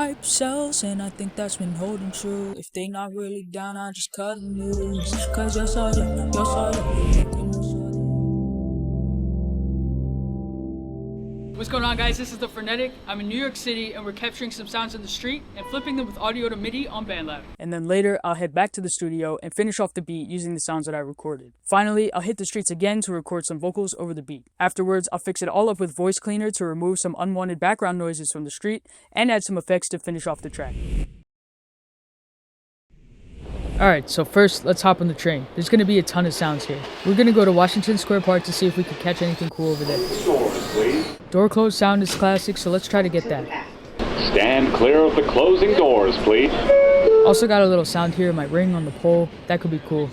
hype sells, and I think that's been holding true. If they not really down, I just cut them loose. Cause yes I am. What's going on, guys? This is The Frenetic. I'm in New York City and we're capturing some sounds in the street and flipping them with Audio-to-MIDI on BandLab. And then later I'll head back to the studio and finish off the beat using the sounds that I recorded. Finally, I'll hit the streets again to record some vocals over the beat. Afterwards, I'll fix it all up with voice cleaner to remove some unwanted background noises from the street and add some effects to finish off the track. Alright, so first let's hop on the train. There's going to be a ton of sounds here. We're going to go to Washington Square Park to see if we can catch anything cool over there. Door close sound is classic, so let's try to get that. Stand clear of the closing doors, please. Also got a little sound here, my ring on the pole. That could be cool.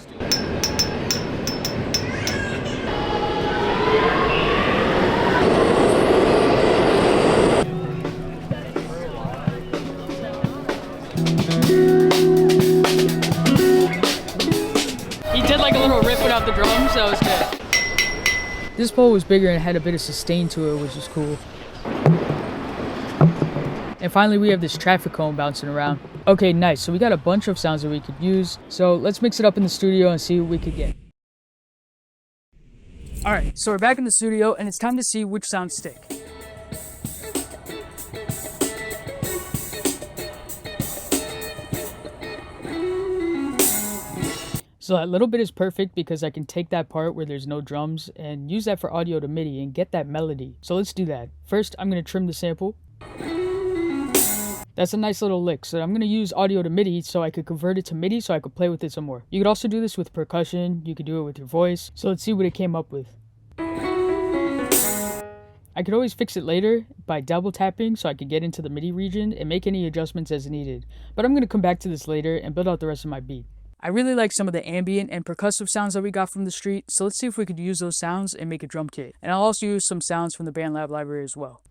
He did like a little riff without the drums, so it was good. This pole was bigger and had a bit of sustain to it, which is cool. And finally, we have this traffic cone bouncing around. Okay, nice. So we got a bunch of sounds that we could use. So let's mix it up in the studio and see what we could get. Alright, so we're back in the studio and it's time to see which sounds stick. So that little bit is perfect because I can take that part where there's no drums and use that for audio to MIDI and get that melody. So let's do that. First, I'm going to trim the sample. That's a nice little lick. So I'm going to use audio to MIDI so I could convert it to MIDI so I could play with it some more. You could also do this with percussion. You could do it with your voice. So let's see what it came up with. I could always fix it later by double tapping so I could get into the MIDI region and make any adjustments as needed. But I'm going to come back to this later and build out the rest of my beat. I really like some of the ambient and percussive sounds that we got from the street, so let's see if we could use those sounds and make a drum kit. And I'll also use some sounds from the BandLab library as well.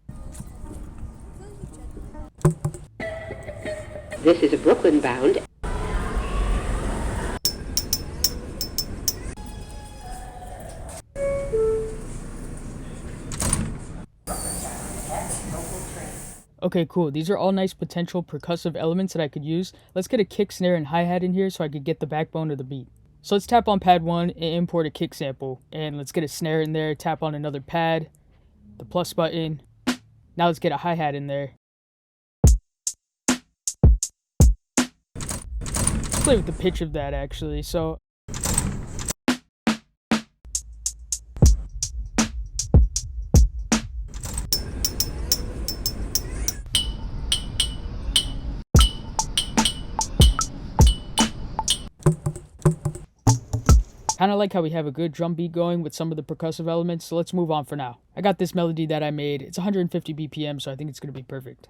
This is a Brooklyn bound. Okay, cool. These are all nice potential percussive elements that I could use. Let's get a kick, snare, and hi-hat in here so I could get the backbone of the beat. So let's tap on pad 1 and import a kick sample. And let's get a snare in there, tap on another pad, the plus button. Now let's get a hi-hat in there. Let's play with the pitch of that actually. So kind of like how we have a good drum beat going with some of the percussive elements, so let's move on for now. I got this melody that I made. It's 150 BPM, so I think it's going to be perfect.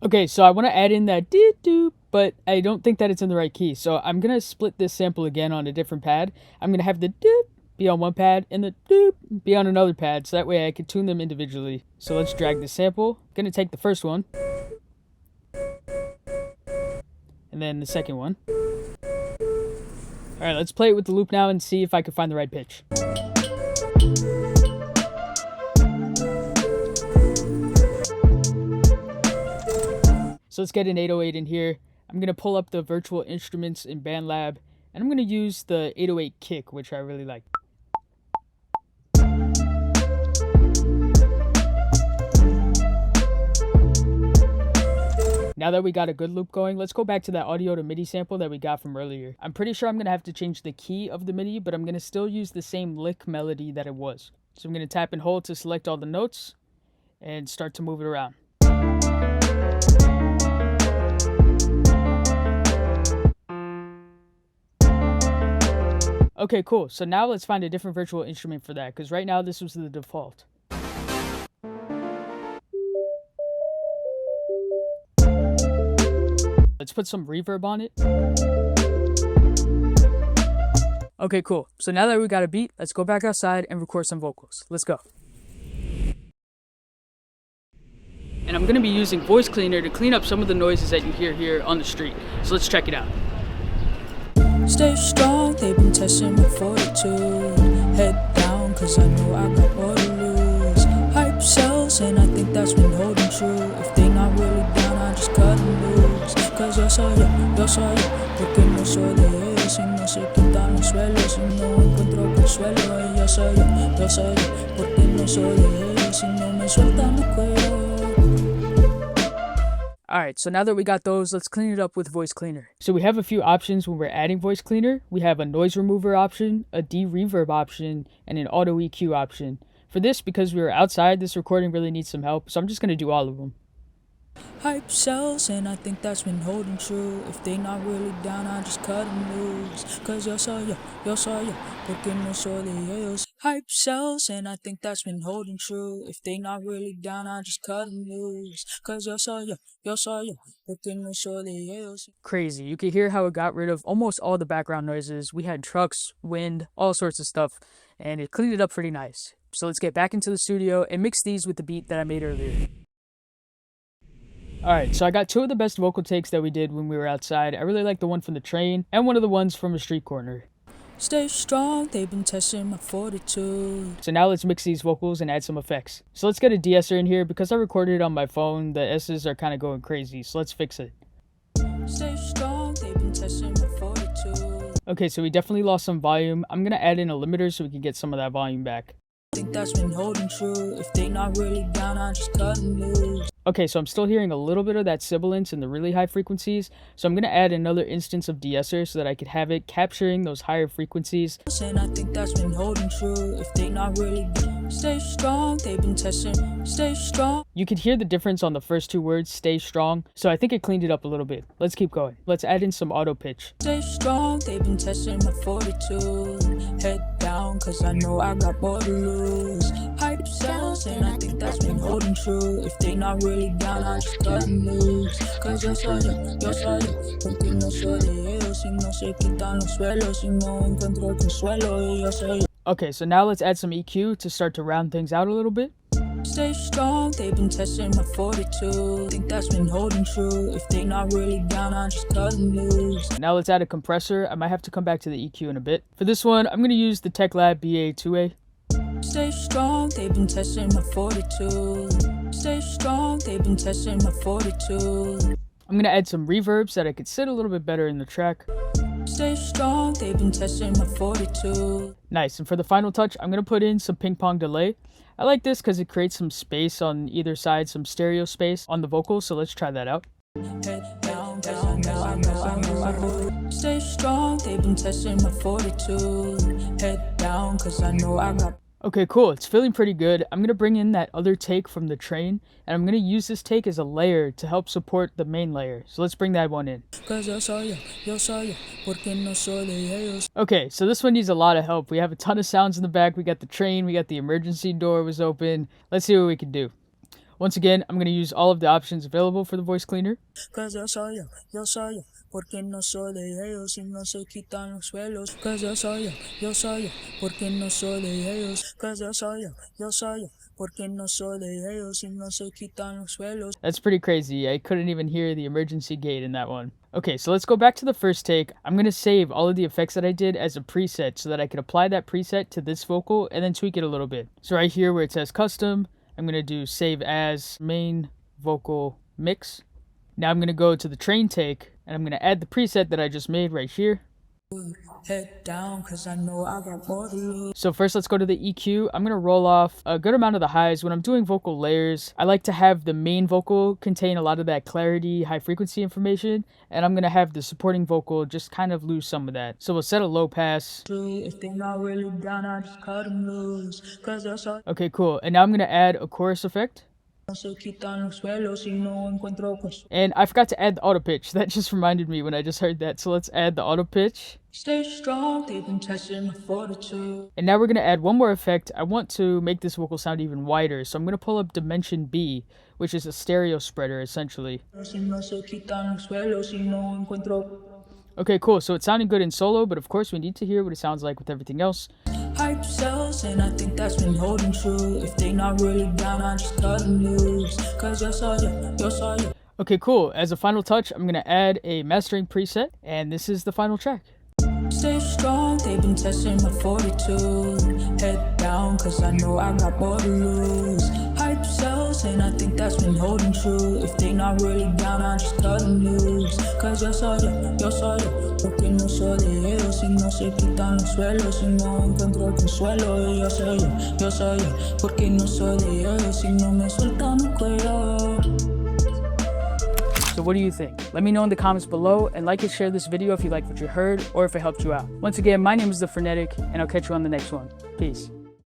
Okay, so I want to add in that doo-doo, but I don't think that it's in the right key. So I'm going to split this sample again on a different pad. I'm going to have the doop be on one pad and the doop be on another pad. So that way I can tune them individually. So let's drag the sample. I'm going to take the first one. And then the second one. Alright, let's play it with the loop now and see if I can find the right pitch. So let's get an 808 in here. I'm going to pull up the virtual instruments in BandLab, and I'm going to use the 808 kick, which I really like. Now that we got a good loop going, let's go back to that audio to MIDI sample that we got from earlier. I'm pretty sure I'm going to have to change the key of the MIDI, but I'm going to still use the same lick melody that it was. So I'm going to tap and hold to select all the notes and start to move it around. Okay, cool. So now let's find a different virtual instrument for that, because right now this was the default. Let's put some reverb on it. Okay, cool. So now that we got a beat, let's go back outside and record some vocals. Let's go. And I'm going to be using voice cleaner to clean up some of the noises that you hear here on the street. So let's check it out. Stay strong, they've been testing my fortitude. Head down, cause I know I got more to lose. Hype sells, and I think that's been holding true. If they not really down, I just cut and lose. Cause yo soy yo, porque no soy de ellos. Si no se quitan los suelos, si no encuentro consuelo. Y yo soy yo, porque no soy de ellos. Si no me sueltan el cuello. Alright, so now that we got those, let's clean it up with voice cleaner. So we have a few options when we're adding voice cleaner. We have a noise remover option, a DeReverb option, and an AutoEQ option. For this, because we were outside, this recording really needs some help, so I'm just going to do all of them. Hype sells, and I think that's been holding true. If they not really down, I just cut and lose. Cause yo soy yo, porque no soy de ellos. Hype sells, and I think that's been holding true. If they not really down, I just cut and lose. Cause yo soy yo, porque no soy de ellos. Crazy. You could hear how it got rid of almost all the background noises. We had trucks, wind, all sorts of stuff, and it cleaned it up pretty nice. So let's get back into the studio and mix these with the beat that I made earlier. Alright, so I got two of the best vocal takes that we did when we were outside. I really like the one from the train and one of the ones from a street corner. Stay strong, they've been testing my fortitude. So now let's mix these vocals and add some effects. So let's get a DeEsser in here. Because I recorded it on my phone, the S's are kind of going crazy, so let's fix it. Stay strong, they've been testing my fortitude. Okay, so we definitely lost some volume. I'm going to add in a limiter so we can get some of that volume back. I think that's been holding true. If they not really down, I just cut and lose. Okay, so I'm still hearing a little bit of that sibilance in the really high frequencies, so I'm going to add another instance of DeEsser so that I could have it capturing those higher frequencies. And I think that's been holding true. If they not really stay strong, they've been testing. Stay strong. You could hear the difference on the first two words, stay strong, so I think it cleaned it up a little bit. Let's keep going. Let's add in some AutoPitch. Stay strong, they've been testing my fortitude. Head down, cause I know I got more to lose. Hype sells, and I think that's been holding true. If they not really down, I just cut and lose. Cause yo soy yo, porque no soy de ellos. Si no se quitan los suelos, si no encuentro consuelo. Y yo soy yo. Okay, so now let's add some EQ to start to round things out a little bit. Stay strong, they've been testing my fortitude. Think that's been holding true. If they not really down, I just cut and lose. Now let's add a compressor. I might have to come back to the EQ in a bit. For this one, I'm going to use the TechLab BA2A. Stay strong, they've been testing my fortitude. Stay strong, they've been testing my fortitude. I'm going to add some reverb so that it could sit a little bit better in the track. Stay strong, they've been testing my fortitude. Nice, and for the final touch, I'm going to put in some Ping Pong Delay. I like this because it creates some space on either side, some stereo space on the vocals, so let's try that out. Head down, down, down. Stay strong, they've been testing my fortitude. Head down, cause I know I got. Okay, cool. It's feeling pretty good. I'm going to bring in that other take from the train, and I'm going to use this take as a layer to help support the main layer. So let's bring that one in. Okay, so this one needs a lot of help. We have a ton of sounds in the back. We got the train, we got the emergency door was open. Let's see what we can do. Once again, I'm going to use all of the options available for the voice cleaner. Porque no soy de ellos, si no se quitan los suelos. Cause yo soy yo, porque no soy de ellos. Cause yo soy yo, porque no soy de ellos, si no se quitan los suelos. That's pretty crazy. I couldn't even hear the emergency gate in that one. Okay, so let's go back to the first take. I'm going to save all of the effects that I did as a preset so that I could apply that preset to this vocal and then tweak it a little bit. So right here where it says custom, I'm going to do save as main vocal mix. Now I'm going to go to the train take, and I'm going to add the preset that I just made right here. Head down, cause I know I got more to lose. So first let's go to the EQ. I'm going to roll off a good amount of the highs. When I'm doing vocal layers, I like to have the main vocal contain a lot of that clarity, high frequency information, and I'm going to have the supporting vocal just kind of lose some of that. So we'll set a low pass. If they not really down, I just cut them loose. Okay, cool. And now I'm going to add a chorus effect. And I forgot to add the AutoPitch. That just reminded me when I just heard that. So let's add the AutoPitch. Stay strong, they've been testing my fortitude. And now we're going to add one more effect. I want to make this vocal sound even wider. So I'm going to pull up Dimension B, which is a stereo spreader essentially. Okay, cool. So it's sounding good in solo, but of course we need to hear what it sounds like with everything else. Hype Hype sells, and I think that's been holding true. If they not really down, I just cut them loose. Cause you're so. Okay, cool. As a final touch, I'm gonna add a mastering preset, and this is the final track. Stay strong, they've been testing my 42. Head down, cause I know I got more to lose. Hype sells, and I think that's been holding true. If they not really down, I just cut them loose. Cause yo soy yo. Porque no soy de ellos, si no se quitan los suelos, si no encuentro consuelo. Yo soy yo. Porque no soy de ellos, si no me sueltan el cuello. So what do you think? Let me know in the comments below, and like and share this video if you liked what you heard or if it helped you out. Once again, my name is The Frenetic, and I'll catch you on the next one. Peace.